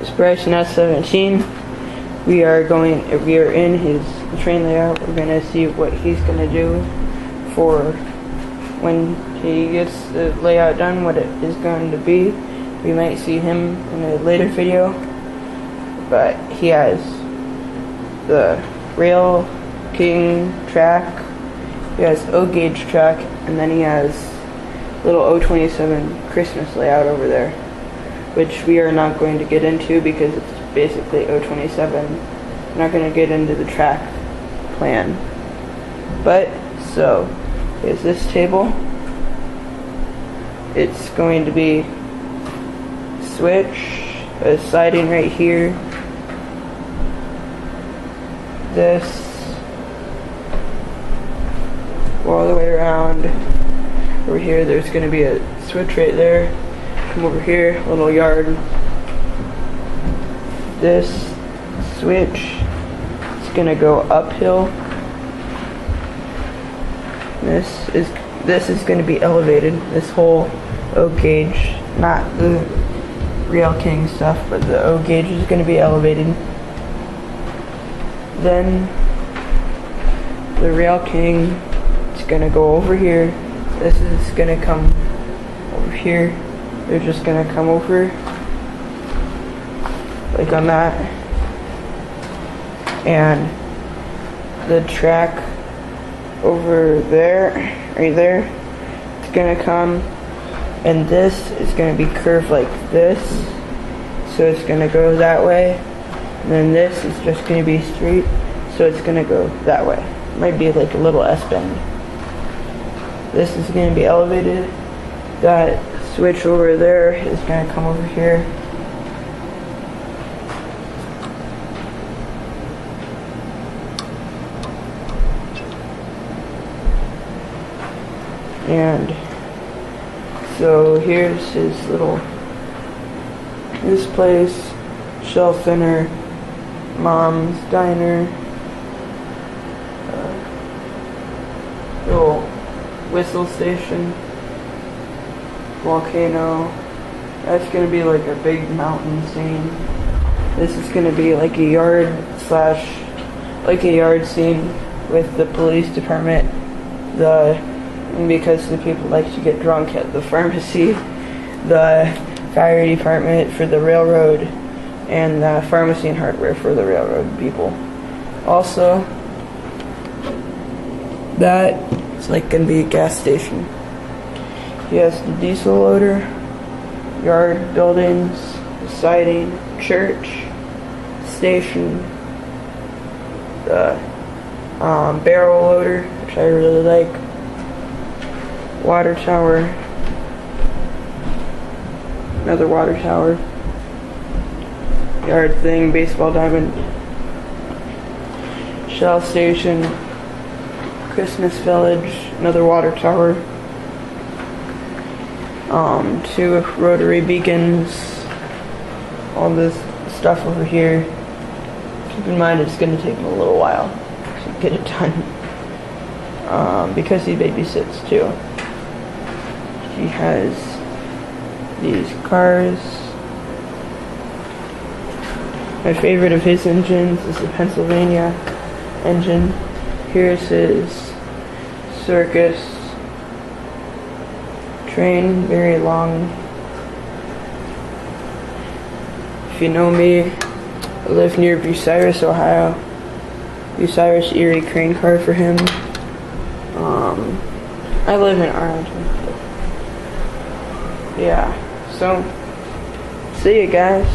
It's Bryson S17. We are in his train layout. We're gonna see what he's gonna do for when he gets the layout done, what it is going to be. We might see him in a later video, but he has the Rail King track, he has O-gauge track, and then he has little O27 Christmas layout over there, which we are not going to get into because it's basically O27. We're not going to get into the track plan. But, so, here's this table. It's going to be switch, a siding right here, this, go all the way around. Over here there's going to be a switch right there. Come over here, little yard. This switch is going to go uphill. This is going to be elevated. This whole O-gauge, not the Rail King stuff, but the O-gauge is going to be elevated. Then the Rail King is going to go over here. This is going to come over here. They're just going to come over like on that. And the track over there, right there, it's going to come, and this is going to be curved like this. So it's going to go that way. And then this is just going to be straight. So it's going to go that way. It might be like a little S-bend. This is going to be elevated. That switch over there is going to come over here. And so here's his place, Shell Center, Mom's Diner, little whistle station, volcano. That's gonna be like a big mountain scene. This is gonna be like a yard scene with the police department, because the people like to get drunk at the pharmacy, the fire department for the railroad, and the pharmacy and hardware for the railroad people. Also, that is like gonna be a gas station. He has the diesel loader, yard buildings, siding, church, station, the barrel loader, which I really like, water tower, another water tower, yard thing, baseball diamond, Shell station, Christmas village, another water tower, 2 rotary beacons, all this stuff over here. Keep in mind it's going to take him a little while to get it done, because he babysits too. He has these cars. My favorite of his engines is the Pennsylvania engine. Here's his circus train, very long. If you know me, I live near Bucyrus, Ohio. Bucyrus Erie crane car for him. I live in Arlington. Yeah, so see you guys.